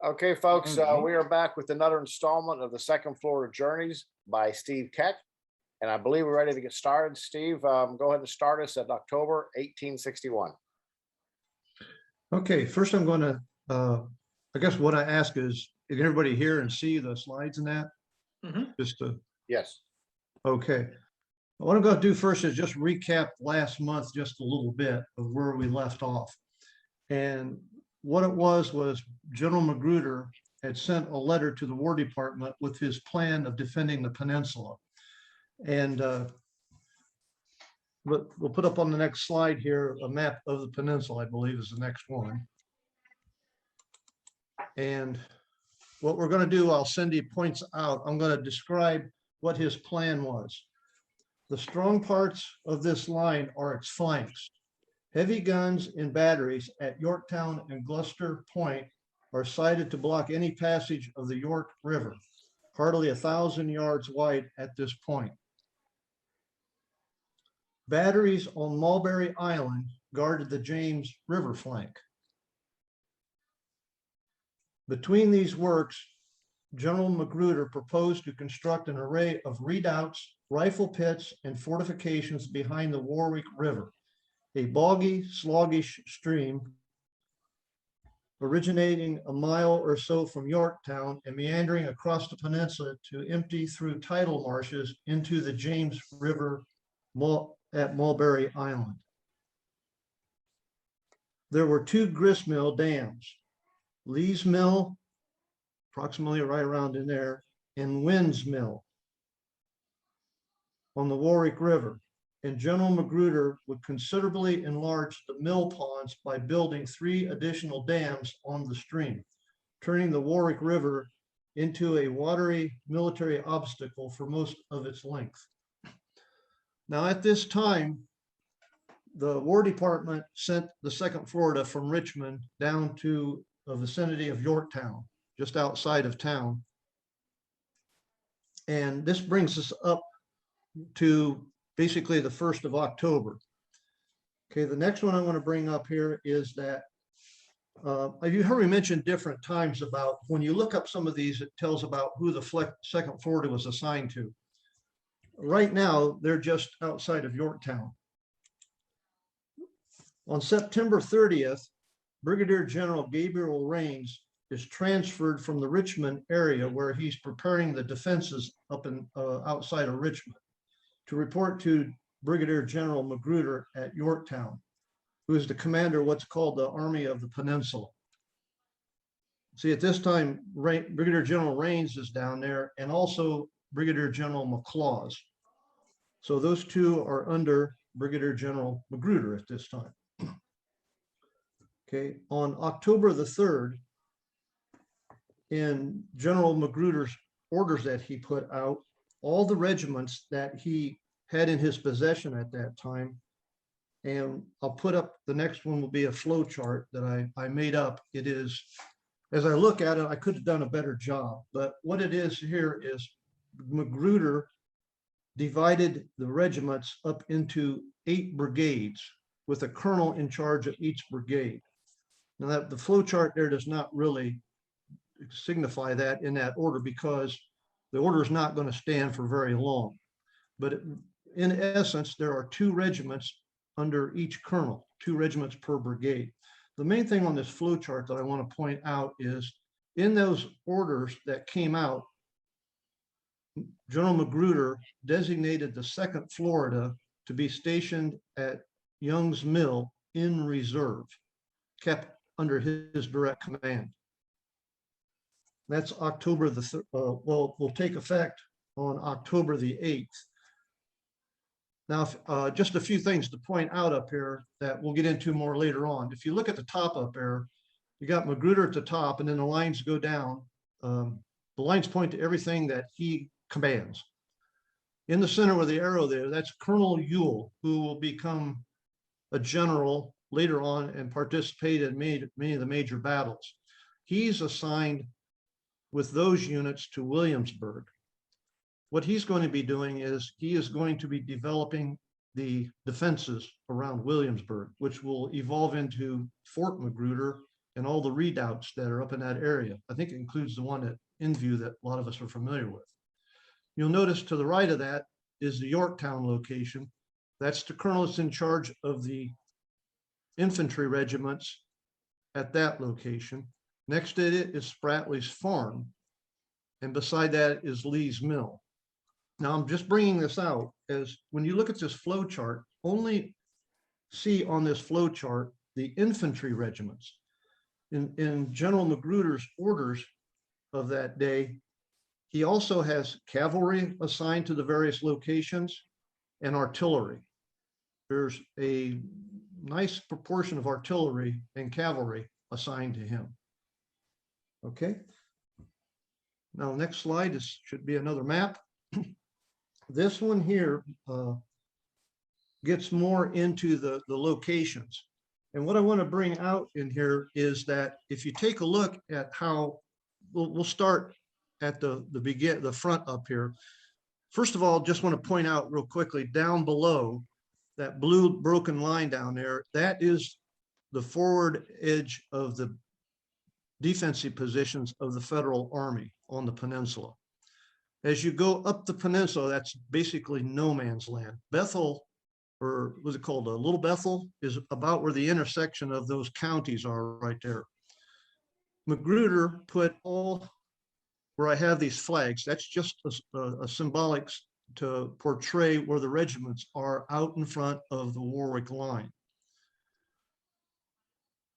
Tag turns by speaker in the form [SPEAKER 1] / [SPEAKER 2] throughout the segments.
[SPEAKER 1] Okay, folks,
[SPEAKER 2] All right.
[SPEAKER 1] we are back with another installment of the Second Florida Journeys by Steve Keck. And I believe we're ready to get started. Steve, go ahead and start us at October 1861.
[SPEAKER 2] Okay, first I'm going to, I guess what I ask is, can everybody hear and see the slides in that? Just to,
[SPEAKER 1] Yes.
[SPEAKER 2] okay. What I'm going to do first is just recap last month just a little bit of where we left off. And what it was General Magruder had sent a letter to the War Department with his plan of defending the peninsula. And we'll put up on the next slide here a map of the peninsula, I believe is the next one. And what we're going to do, I'll send you points out. I'm going to describe what his plan was. The strong parts of this line are its flanks. Heavy guns and batteries at Yorktown and Gloucester Point are sighted to block any passage of the York River, hardly 1,000 yards wide at this point. Batteries on Mulberry Island guarded the James River flank. Between these works, General Magruder proposed to construct an array of redoubts, rifle pits, and fortifications behind the Warwick River, a boggy, sluggish stream originating a mile or so from Yorktown and meandering across the peninsula to empty through tidal marshes into the James River at Mulberry Island. There were two gristmill dams, Lee's Mill, approximately right around in there, and Wynn's Mill on the Warwick River. And General Magruder would considerably enlarge the mill ponds by building 3 additional dams on the stream, turning the Warwick River into a watery military obstacle for most of its length. Now, at this time, the War Department sent the Second Florida from Richmond down to the vicinity of Yorktown, just outside of town. And this brings us up to basically the 1st of October. Okay, the next one I want to bring up here is that you heard me mention different times about when you look up some of these, it tells about who the Second Florida was assigned to. Right now, they're just outside of Yorktown. On September 30th, Brigadier General Gabriel Rains is transferred from the Richmond area where he's preparing the defenses up in outside of Richmond to report to Brigadier General Magruder at Yorktown, who is the commander of what's called the Army of the Peninsula. See, at this time, Brigadier General Rains is down there, and also Brigadier General McLaws. So those two are under Brigadier General Magruder at this time. Okay, on October the 3rd, in General Magruder's orders that he put out, all the regiments that he had in his possession at that time, and I'll put up, the next one will be a flow chart that I made up. It is, as I look at it, I could have done a better job, but what it is here is Magruder divided the regiments up into 8 brigades with a colonel in charge of each brigade. Now that the flow chart there does not really signify that in that order because the order is not going to stand for very long. But in essence, there are 2 regiments under each colonel, 2 regiments per brigade. The main thing on this flow chart that I want to point out is in those orders that came out, General Magruder designated the Second Florida to be stationed at Young's Mill in reserve, kept under his direct command. That's October the, will take effect on October the 8th. Now, just a few things to point out up here that we'll get into more later on. If you look at the top up there, you got Magruder at the top, and then the lines go down. The lines point to everything that he commands. In the center with the arrow there, that's Colonel Ewell, who will become a general later on and participate in many of the major battles. He's assigned with those units to Williamsburg. What he's going to be doing is he is going to be developing the defenses around Williamsburg, which will evolve into Fort Magruder and all the redoubts that are up in that area. I think it includes the one at Inview that a lot of us are familiar with. You'll notice to the right of that is the Yorktown location. That's the colonel that's in charge of the infantry regiments at that location. Next to it is Spratley's Farm, and beside that is Lee's Mill. Now I'm just bringing this out as when you look at this flow chart, only see on this flow chart the infantry regiments. In General Magruder's orders of that day, he also has cavalry assigned to the various locations and artillery. There's a nice proportion of artillery and cavalry assigned to him. Okay. Now, next slide should be another map. This one here gets more into the locations. And what I want to bring out in here is that if you take a look at how, we'll start at the front up here. First of all, just want to point out real quickly, down below, that blue broken line down there, that is the forward edge of the defensive positions of the Federal Army on the peninsula. As you go up the peninsula, that's basically no man's land. Bethel, or what's it called? Little Bethel, is about where the intersection of those counties are right there. Magruder put all, where I have these flags, that's just a symbolic to portray where the regiments are out in front of the Warwick line.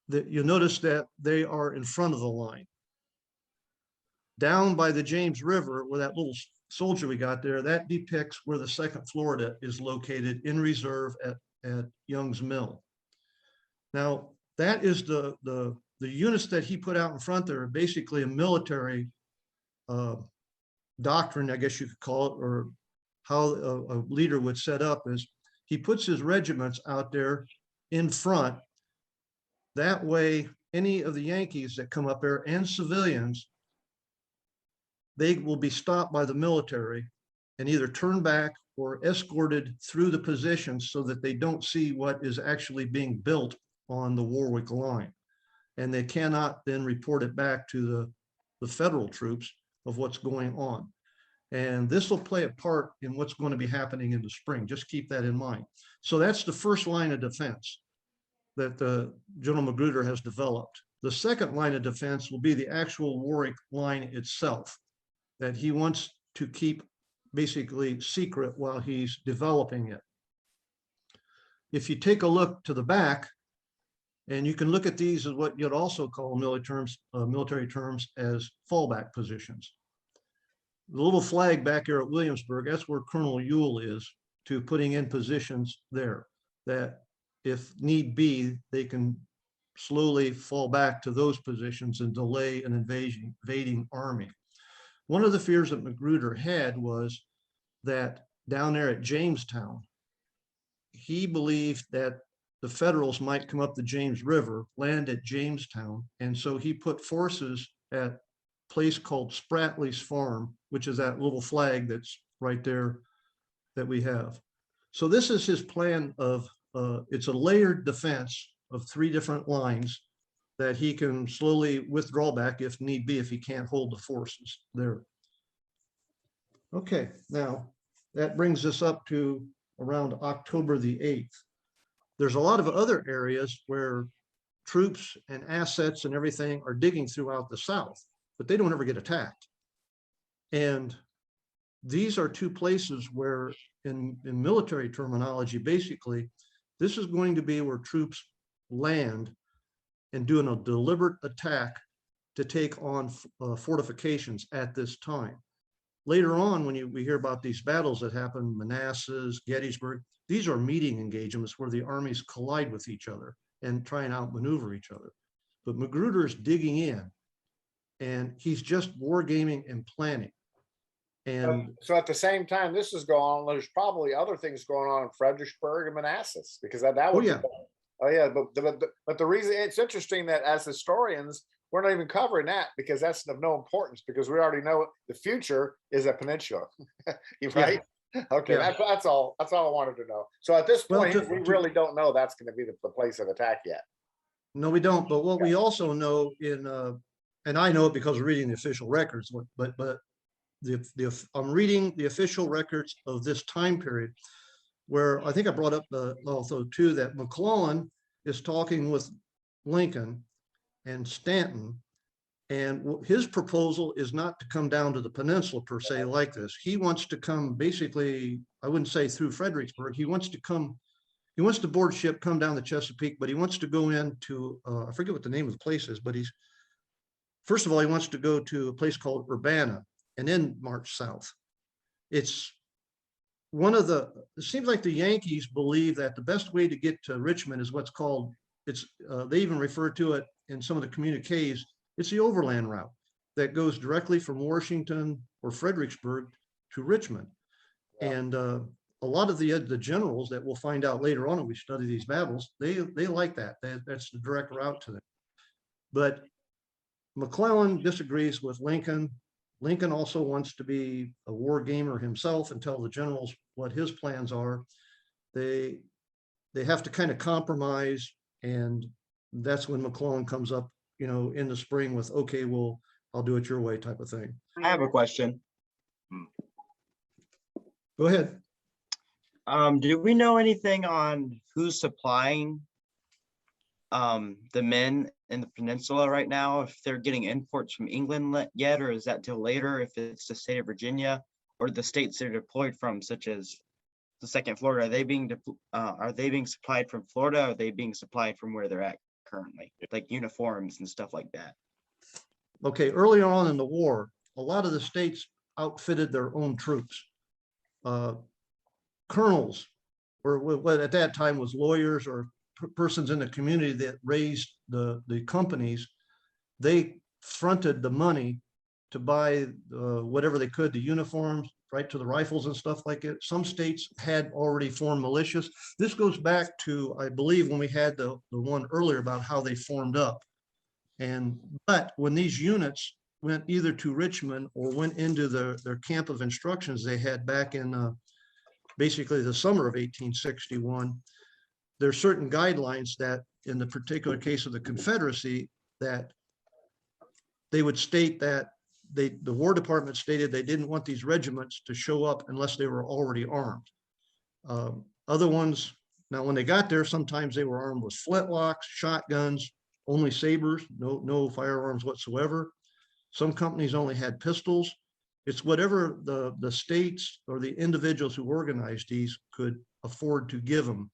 [SPEAKER 2] You'll notice that they are in front of the line. Down by the James River, where that little soldier we got there, that depicts where the 2nd Florida is located in reserve at Young's Mill. Now, that is the units that he put out in front there are basically a military doctrine, I guess you could call it, or how a leader would set up is he puts his regiments out there in front. That way, any of the Yankees that come up there and civilians, they will be stopped by the military and either turned back or escorted through the positions so that they don't see what is actually being built on the Warwick line. And they cannot then report it back to the federal troops of what's going on. And this will play a part in what's going to be happening in the spring. Just keep that in mind. So that's the first line of defense that General Magruder has developed. The second line of defense will be the actual Warwick line itself, that he wants to keep basically secret while he's developing it. If you take a look to the back, and you can look at these as what you'd also call military terms as fallback positions. The little flag back here at Williamsburg, that's where Colonel Ewell is, to putting in positions there, that if need be, they can slowly fall back to those positions and delay an invading army. One of the fears that Magruder had was that down there at Jamestown, he believed that the Federals might come up the James River, land at Jamestown, and so he put forces at a place called Spratley's Farm, which is that little flag that's right there that we have. So this is his plan of, it's a layered defense of 3 different lines that he can slowly withdraw back if need be, if he can't hold the forces there. Okay, now that brings us up to around October the 8th. There's a lot of other areas where troops and assets and everything are digging throughout the South, but they don't ever get attacked. And these are 2 places where in military terminology, basically, this is going to be where troops land and doing a deliberate attack to take on fortifications at this time. Later on, when we hear about these battles that happen, Manassas, Gettysburg, these are meeting engagements where the armies collide with each other and try and outmaneuver each other. But Magruder is digging in, and he's just wargaming and planning. And
[SPEAKER 1] so at the same time this is going on, there's probably other things going on in Fredericksburg and Manassas, because that would
[SPEAKER 2] oh yeah.
[SPEAKER 1] Oh yeah, but the reason it's interesting that as historians, we're not even covering that, because that's of no importance, because we already know the future is a peninsula. You right? Yeah. Okay, yeah. That's all I wanted to know. So at this point, we really don't know that's going to be the place of attack yet.
[SPEAKER 2] No, we don't. But what we also know and I know it because of reading the official records, but I'm reading the official records of this time period where I think I brought up also too, that McClellan is talking with Lincoln and Stanton. And his proposal is not to come down to the peninsula per se like this. He wants to come basically, I wouldn't say through Fredericksburg. He wants to board ship, come down the Chesapeake, but he wants to go into, I forget what the name of the place is, but first of all, he wants to go to a place called Urbana and then march south. It's it seems like the Yankees believe that the best way to get to Richmond is what's called, they even refer to it in some of the communiques, it's the overland route that goes directly from Washington or Fredericksburg to Richmond.
[SPEAKER 1] Yeah.
[SPEAKER 2] And a lot of the generals that we'll find out later on when we study these battles, they like that. That's the direct route to them. But McClellan disagrees with Lincoln. Lincoln also wants to be a war gamer himself and tell the generals what his plans are. They have to kind of compromise, and that's when McClellan comes up, in the spring with, okay, well, I'll do it your way type of thing.
[SPEAKER 3] I have a question.
[SPEAKER 2] Go ahead.
[SPEAKER 3] Do we know anything on who's supplying the men in the peninsula right now? If they're getting imports from England yet, or is that till later? If it's the state of Virginia or the states they're deployed from, such as the Second Florida, are they being supplied from Florida? Or are they being supplied from where they're at currently, like uniforms and stuff like that?
[SPEAKER 2] Okay, earlier on in the war, a lot of the states outfitted their own troops. Colonels, or what at that time was lawyers or persons in the community that raised the companies, they fronted the money to buy whatever they could, the uniforms, right, to the rifles and stuff like it. Some states had already formed militias. This goes back to, I believe, when we had the one earlier about how they formed up. But when these units went either to Richmond or went into their camp of instructions they had back in basically the summer of 1861, there's certain guidelines that in the particular case of the Confederacy that they would state that the War Department stated they didn't want these regiments to show up unless they were already armed. Other ones, now when they got there, sometimes they were armed with flintlocks, shotguns, only sabers, no firearms whatsoever. Some companies only had pistols. It's whatever the states or the individuals who organized these could afford to give them.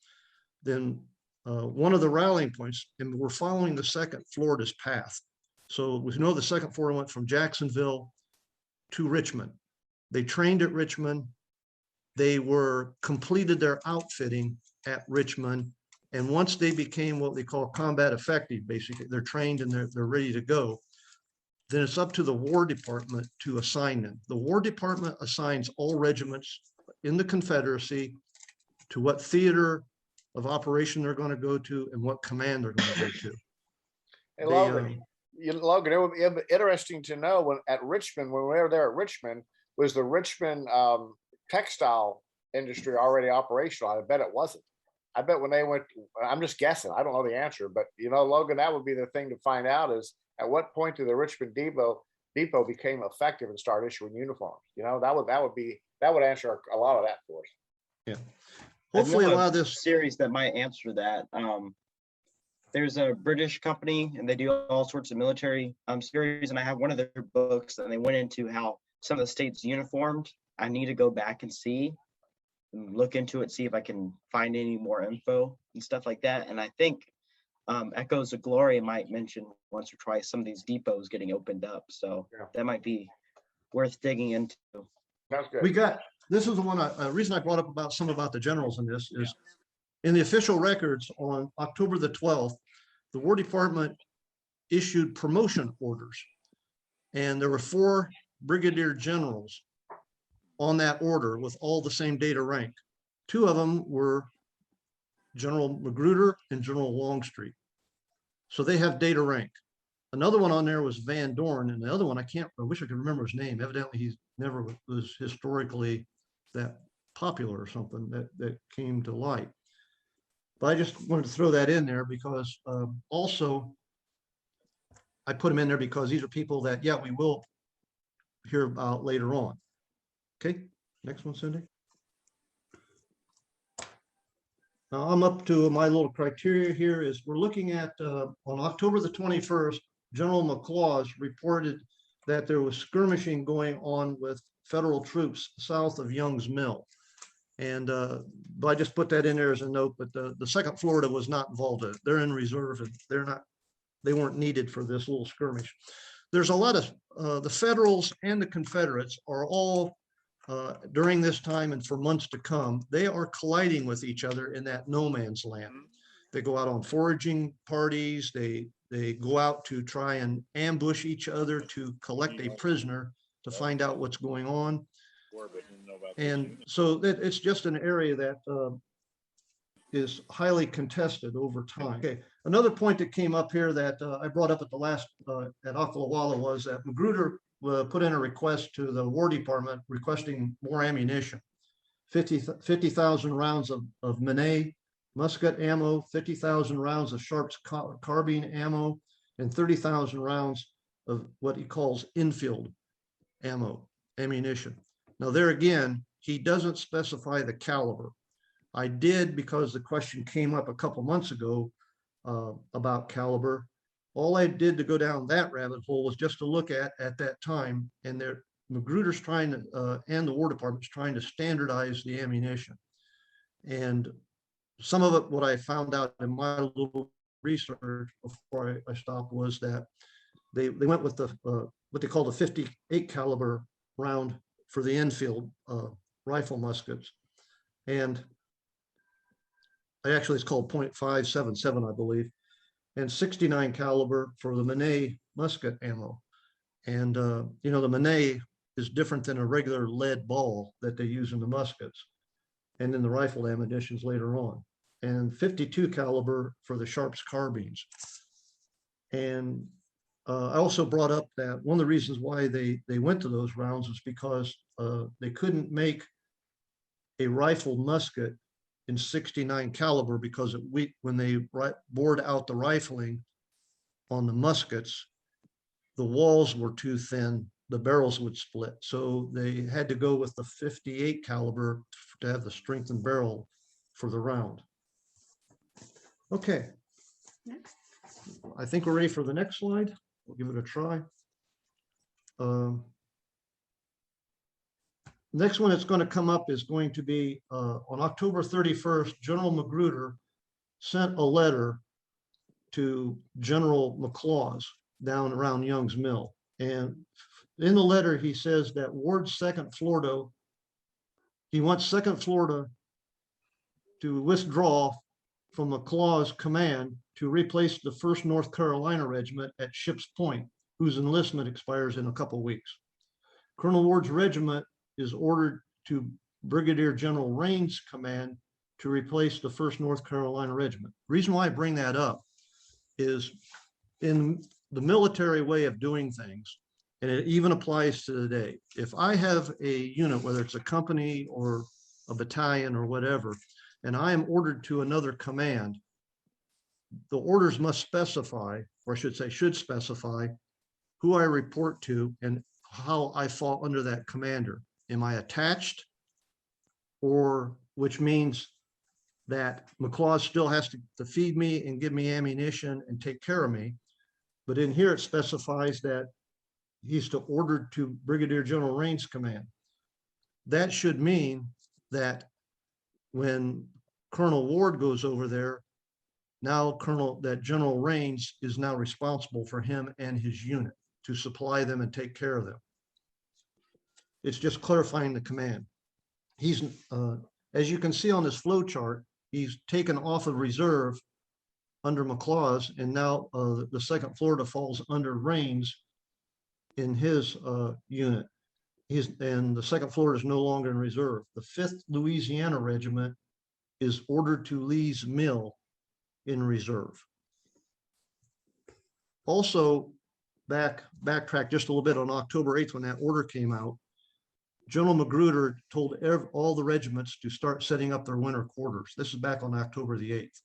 [SPEAKER 2] Then one of the rallying points, and we're following the Second Florida's path. So we know the Second Florida went from Jacksonville to Richmond. They trained at Richmond. They completed their outfitting at Richmond. And once they became what they call combat effective, basically, they're trained and they're ready to go, then it's up to the War Department to assign them. The War Department assigns all regiments in the Confederacy to what theater of operation they're going to go to and what command they're going to go to.
[SPEAKER 1] Hey, Logan, it would be interesting to know when we were there at Richmond, was the Richmond textile industry already operational? I bet it wasn't. I bet when they went, I'm just guessing, I don't know the answer, but Logan, that would be the thing to find out is at what point did the Richmond Depot became effective and start issuing uniforms? That would answer a lot of that for us.
[SPEAKER 2] Yeah. Hopefully a lot of this
[SPEAKER 3] series that might answer that. There's a British company and they do all sorts of military series, and I have one of their books and they went into how some of the states uniformed. I need to go back and see and look into it, see if I can find any more info and stuff like that. And I think Echoes of Glory might mention once or twice some of these depots getting opened up. So that might be worth digging into.
[SPEAKER 1] Sounds good.
[SPEAKER 2] This is the one, reason I brought up about the generals in this is in the official records on October the 12th, the War Department issued promotion orders. And there were 4 brigadier generals on that order with all the same data rank. 2 of them were General Magruder and General Longstreet. So they have data rank. Another one on there was Van Dorn, and the other one, I wish I could remember his name. Evidently, he never was historically that popular or something that came to light. But I just wanted to throw that in there because also I put them in there because these are people that, yeah, we will hear about later on. Okay, next one, Cindy. Now I'm up to my little criteria here is we're looking at on October the 21st, General McLaws reported that there was skirmishing going on with federal troops south of Young's Mill. And but I just put that in there as a note, but the 2nd Florida was not involved in it. They're in reserve and they weren't needed for this little skirmish. There's a lot of the Federals and the Confederates are all during this time and for months to come, they are colliding with each other in that no man's land. They go out on foraging parties. They go out to try and ambush each other to collect a prisoner to find out what's going on. And so it's just an area that is highly contested over time. Okay, another point that came up here that I brought up at the last at Ocklawaha was that Magruder put in a request to the War Department requesting more ammunition, 50,000 rounds of Manet musket ammo, 50,000 rounds of Sharps carbine ammo, and 30,000 rounds of what he calls infield ammunition. Now there again, he doesn't specify the caliber. I did because the question came up a couple months ago about caliber. All I did to go down that rabbit hole was just to look at that time, and Magruder's trying to, and the War Department's trying to standardize the ammunition. And some of it, what I found out in my little research before I stopped was that they went with the what they call the 58 caliber round for the Enfield rifle muskets, and actually it's called .577, I believe, and 69 caliber for the Manet musket ammo. And you know, the Manet is different than a regular lead ball that they use in the muskets and in the rifle ammunitions later on. And 52 caliber for the Sharps carbines. And I also brought up that one of the reasons why they went to those rounds is because they couldn't make a rifle musket in 69 caliber because when they bored out the rifling on the muskets, the walls were too thin, the barrels would split. So they had to go with the 58 caliber to have the strengthened barrel for the round. Okay. I think we're ready for the next slide. We'll give it a try. Next one that's going to come up is going to be on October 31st, General Magruder sent a letter to General McLaws down around Young's Mill. And in the letter, he says that Ward's 2nd Florida, he wants 2nd Florida to withdraw from McLaws' command to replace the 1st North Carolina Regiment at Ships Point, whose enlistment expires in a couple of weeks. Colonel Ward's regiment is ordered to Brigadier General Rains' command to replace the 1st North Carolina Regiment. The reason why I bring that up is in the military way of doing things, and it even applies to today. If I have a unit, whether it's a company or a battalion or whatever, and I am ordered to another command, the orders must specify, or I should say, should specify who I report to and how I fall under that commander. Am I attached? Or which means that McLaws still has to feed me and give me ammunition and take care of me. But in here, it specifies that he's to order to Brigadier General Rains' command. That should mean that when Colonel Ward goes over there, now General Rains is now responsible for him and his unit to supply them and take care of them. It's just clarifying the command. He's, as you can see on this flow chart, he's taken off of reserve under McLaws, and now the 2nd Florida falls under Rains in his unit. And the 2nd Florida is no longer in reserve. The 5th Louisiana Regiment is ordered to Lee's Mill in reserve. Also, backtrack just a little bit on October 8th when that order came out. General Magruder told all the regiments to start setting up their winter quarters. This is back on October the 8th.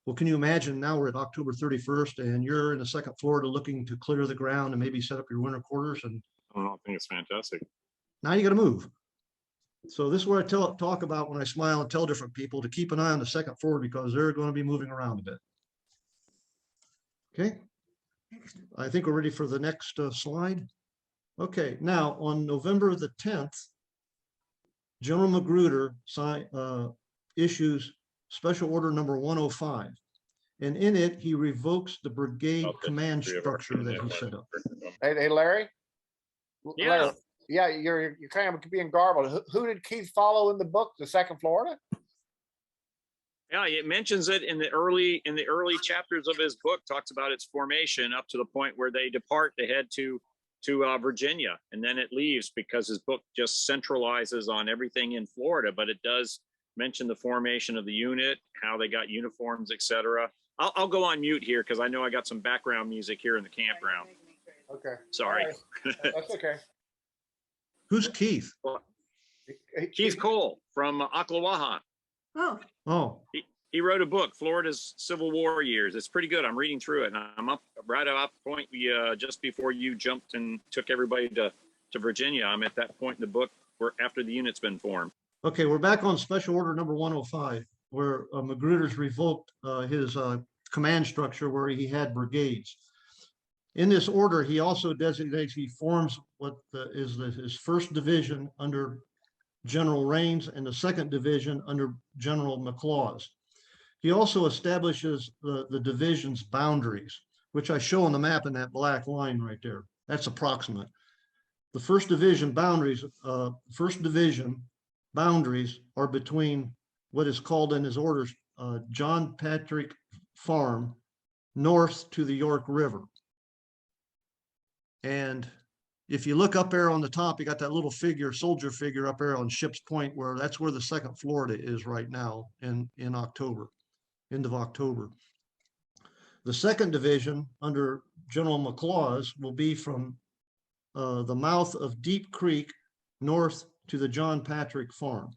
[SPEAKER 2] Well, can you imagine now we're at October 31st and you're in the second Florida looking to clear the ground and maybe set up your winter quarters, and
[SPEAKER 4] I think it's fantastic.
[SPEAKER 2] now you got to move. So this is what I talk about when I smile and tell different people to keep an eye on the second floor because they're going to be moving around a bit. Okay. I think we're ready for the next slide. Okay. Now on November the 10th, General Magruder issues Special Order number 105. And in it, he revokes the brigade
[SPEAKER 4] Okay,
[SPEAKER 2] command
[SPEAKER 4] three of our
[SPEAKER 2] structure that he
[SPEAKER 4] men
[SPEAKER 2] set up.
[SPEAKER 1] Hey, Larry?
[SPEAKER 4] Yeah.
[SPEAKER 1] Larry, yeah, you're kind of being garbled. Who did Keith follow in the book, the second Florida?
[SPEAKER 4] Yeah, it mentions it in the early chapters of his book, talks about its formation up to the point where they depart to head to Virginia, and then it leaves because his book just centralizes on everything in Florida, but it does mention the formation of the unit, how they got uniforms, etc. I'll go on mute here because I know I got some background music here in the campground.
[SPEAKER 1] Okay.
[SPEAKER 4] Sorry.
[SPEAKER 1] All right. That's okay.
[SPEAKER 2] Who's Keith?
[SPEAKER 4] Keith Cole from Ocklawaha.
[SPEAKER 2] Oh,
[SPEAKER 4] He wrote a book, Florida's Civil War Years. It's pretty good. I'm reading through it, and I'm up right up point just before you jumped and took everybody to Virginia. I'm at that point in the book where after the unit's been formed.
[SPEAKER 2] okay. We're back on Special Order number 105, where Magruder's revoked his command structure where he had brigades. In this order, he also designates, he forms what is his first division under General Rains and the second division under General McLaws. He also establishes the division's boundaries, which I show on the map in that black line right there. That's approximate. The first division boundaries are between what is called in his orders John Patrick Farm north to the York River. And if you look up there on the top, you got that little figure, soldier figure up there on Ship's Point, where that's where the second Florida is right now in October, end of October. The second division under General McLaws will be from the mouth of Deep Creek north to the John Patrick Farm.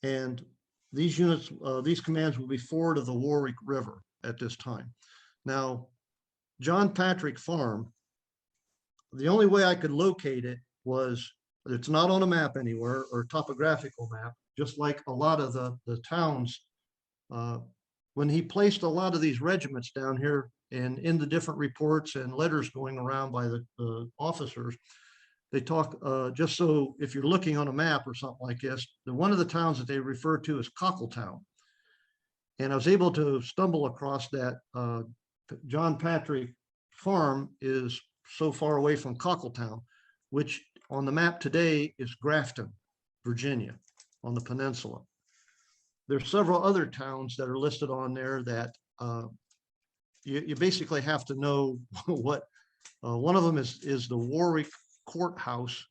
[SPEAKER 2] And these units, these commands will be forward of the Warwick River at this time. Now, John Patrick Farm, the only way I could locate it was, it's not on a map anywhere or topographical map, just like a lot of the towns. When he placed a lot of these regiments down here and in the different reports and letters going around by the officers, they talk, just so if you're looking on a map or something like this, one of the towns that they refer to is Cockletown. And I was able to stumble across that John Patrick Farm is so far away from Cockletown, which on the map today is Grafton, Virginia, on the peninsula. There's several other towns that are listed on there that you basically have to know what. One of them is the Warwick Courthouse,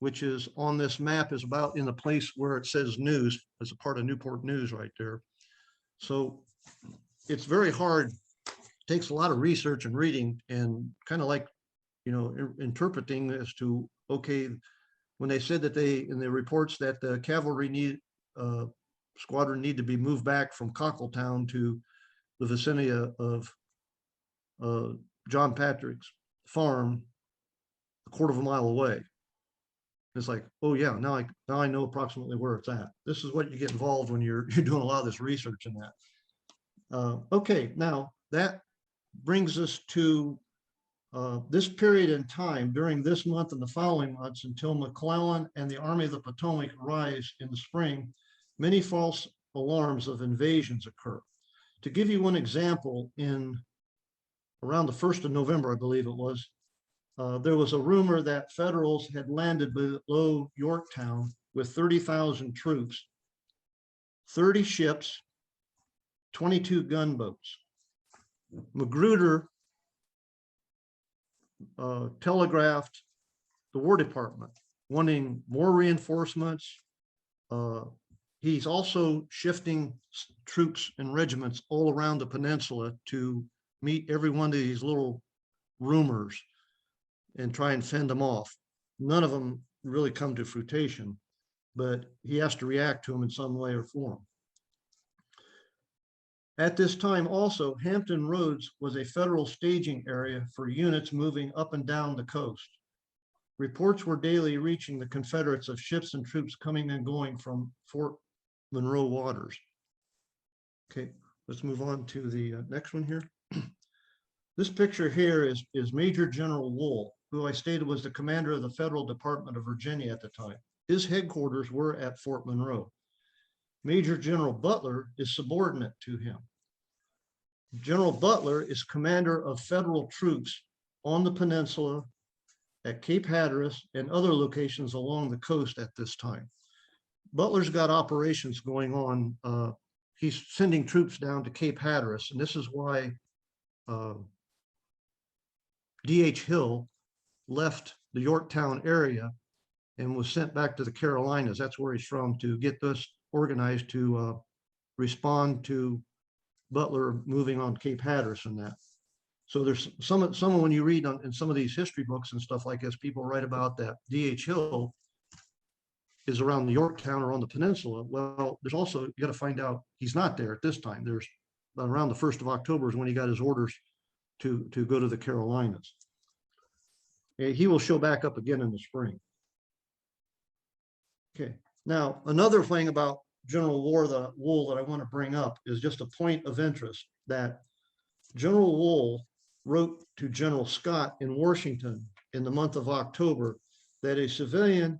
[SPEAKER 2] which is on this map, is about in the place where it says news, as a part of Newport News right there. So it's very hard. Takes a lot of research and reading and kind of like, you know, interpreting as to, okay, when they said that they, in the reports that the cavalry squadron need to be moved back from Cockletown to the vicinity of John Patrick's farm, a quarter of a mile away. It's like, oh yeah, now I know approximately where it's at. This is what you get involved when you're doing a lot of this research in that. Okay, now that brings us to this period in time during this month and the following months until McClellan and the Army of the Potomac rise in the spring. Many false alarms of invasions occur. To give you one example, in around the 1st of November, I believe it was, there was a rumor that Federals had landed below Yorktown with 30,000 troops, 30 ships, 22 gunboats. Magruder telegraphed the War Department wanting more reinforcements. He's also shifting troops and regiments all around the peninsula to meet every one of these little rumors and try and fend them off. None of them really come to fruition, but he has to react to them in some way or form. At this time also, Hampton Roads was a federal staging area for units moving up and down the coast. Reports were daily reaching the Confederates of ships and troops coming and going from Fort Monroe waters. Okay, let's move on to the next one here. This picture here is Major General Wool, who I stated was the commander of the Federal Department of Virginia at the time. His headquarters were at Fort Monroe. Major General Butler is subordinate to him. General Butler is commander of federal troops on the peninsula, at Cape Hatteras, and other locations along the coast at this time. Butler's got operations going on. He's sending troops down to Cape Hatteras, and this is why D.H. Hill left the Yorktown area and was sent back to the Carolinas. That's where he's from, to get this organized to respond to Butler moving on Cape Hatteras and that. So there's some when you read in some of these history books and stuff like this, people write about that D.H. Hill is around the Yorktown or on the peninsula. Well, there's also, you got to find out he's not there at this time. There's around the 1st of October is when he got his orders to go to the Carolinas. He will show back up again in the spring. Okay, now another thing about General Wool that I want to bring up is just a point of interest, that General Wool wrote to General Scott in Washington in the month of October that a civilian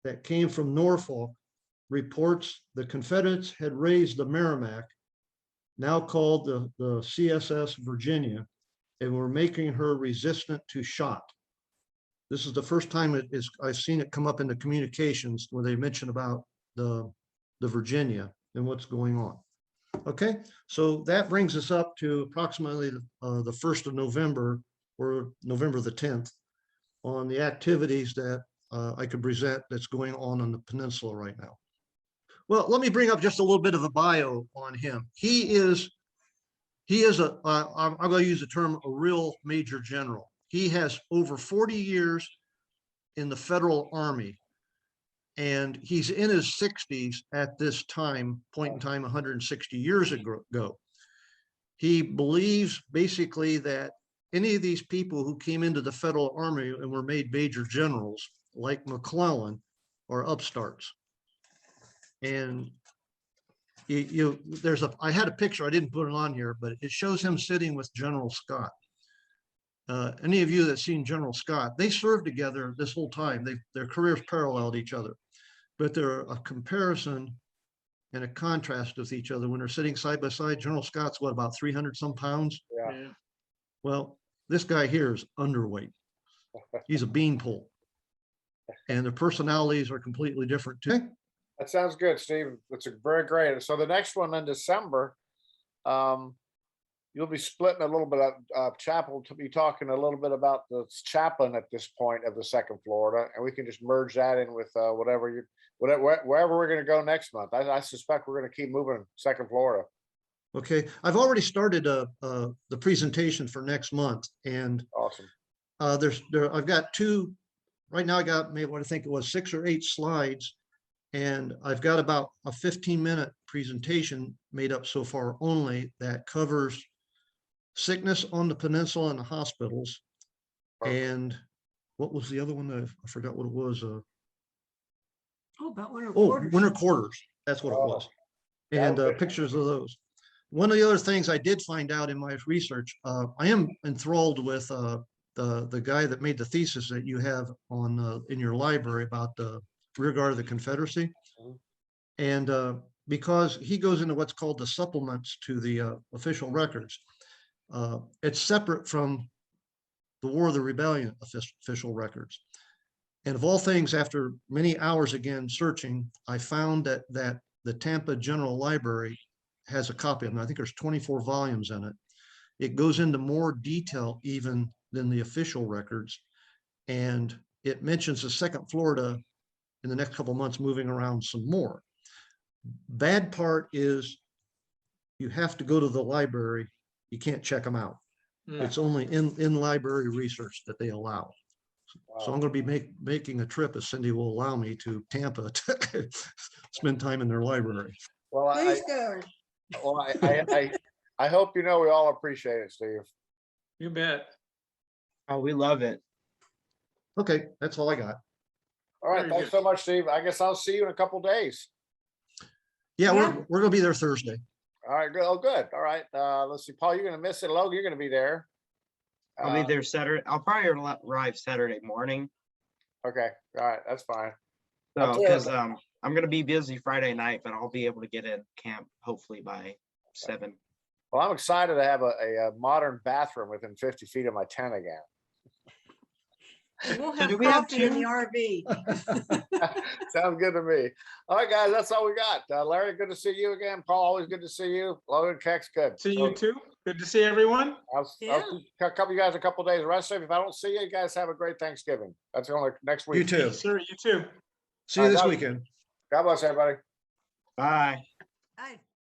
[SPEAKER 2] that came from Norfolk reports the Confederates had raised the Merrimack, now called the CSS Virginia, and were making her resistant to shot. This is the first time I've seen it come up in the communications where they mention about the Virginia and what's going on. Okay, so that brings us up to approximately the 1st of November, or November the 10th, on the activities that I could present that's going on the peninsula right now. Well, let me bring up just a little bit of a bio on him. He is I'm going to use the term a real major general. He has over 40 years in the Federal Army, and he's in his 60s at this point in time, 160 years ago. He believes basically that any of these people who came into the Federal Army and were made major generals, like McClellan, are upstarts. And I had a picture, I didn't put it on here, but it shows him sitting with General Scott. Any of you that seen General Scott, they served together this whole time. Their careers paralleled each other, but they're a comparison and a contrast with each other when they're sitting side by side. General Scott's what, about 300 some pounds?
[SPEAKER 1] Yeah.
[SPEAKER 2] Well, this guy here is underweight. He's a beanpole, and their personalities are completely different too.
[SPEAKER 1] That sounds good, Steve. That's a very great. So the next one in December, you'll be splitting a little bit of chapel to be talking a little bit about the chaplain at this point of the 2nd Florida, and we can just merge that in with wherever we're going to go next month. I suspect we're going to keep moving 2nd Florida.
[SPEAKER 2] Okay, I've already started the presentation for next month, and
[SPEAKER 1] awesome.
[SPEAKER 2] I've got two right now. I got maybe what I think it was 6 or 8 slides. And I've got about a 15-minute presentation made up so far only that covers sickness on the peninsula and the hospitals. And what was the other one? I forgot what it was.
[SPEAKER 5] About winter quarters.
[SPEAKER 2] Winter quarters. That's what it was. And pictures of those. One of the other things I did find out in my research, I am enthralled with the guy that made the thesis that you have on in your library about the rear guard of the Confederacy. And because he goes into what's called the supplements to the official records, it's separate from the War of the Rebellion official records. And of all things, after many hours again searching, I found that the Tampa General Library has a copy of them. I think there's 24 volumes in it. It goes into more detail even than the official records. And it mentions the 2nd Florida in the next couple of months moving around some more. Bad part is you have to go to the library. You can't check them out. Yeah. It's only in library research that they allow. Wow. So I'm going to be making a trip, as Cindy will allow me, to Tampa to spend time in their library.
[SPEAKER 1] Well,
[SPEAKER 5] Please go.
[SPEAKER 1] Well, I hope you know we all appreciate it, Steve.
[SPEAKER 5] You bet.
[SPEAKER 3] Oh, we love it.
[SPEAKER 2] Okay, that's all I got.
[SPEAKER 1] All right,
[SPEAKER 5] Very
[SPEAKER 1] thanks
[SPEAKER 5] good.
[SPEAKER 1] so much, Steve. I guess I'll see you in a couple days.
[SPEAKER 2] Yeah,
[SPEAKER 6] Yeah.
[SPEAKER 2] we're gonna be there Thursday.
[SPEAKER 1] All right, good. Oh, good. All right. Let's see, Paul, you're gonna miss it. Logan, you're gonna be there.
[SPEAKER 3] I'll be there Saturday. I'll probably arrive Saturday morning.
[SPEAKER 1] Okay, all right, that's fine.
[SPEAKER 3] So,
[SPEAKER 1] Up to
[SPEAKER 3] because
[SPEAKER 1] you.
[SPEAKER 3] I'm gonna be busy Friday night, but I'll be able to get in camp hopefully by 7.
[SPEAKER 1] Well, I'm excited to have a modern bathroom within 50 feet of my tent again.
[SPEAKER 6] We'll
[SPEAKER 3] So
[SPEAKER 6] have
[SPEAKER 3] do we have
[SPEAKER 6] coffee in the
[SPEAKER 3] two?
[SPEAKER 6] RV.
[SPEAKER 1] Sounds good to me. All right, guys, that's all we got. Larry, good to see you again. Paul, always good to see you. Logan, Keck's good.
[SPEAKER 5] See
[SPEAKER 1] So
[SPEAKER 5] you too. Good to see everyone.
[SPEAKER 1] I'll
[SPEAKER 6] Yeah.
[SPEAKER 1] couple you guys a couple days rest of. If I don't see you, you guys have a great Thanksgiving. That's only next
[SPEAKER 2] You
[SPEAKER 1] week.
[SPEAKER 2] too.
[SPEAKER 5] Sir, you too.
[SPEAKER 2] See you this
[SPEAKER 1] All right,
[SPEAKER 2] weekend.
[SPEAKER 1] God bless everybody.
[SPEAKER 3] Bye.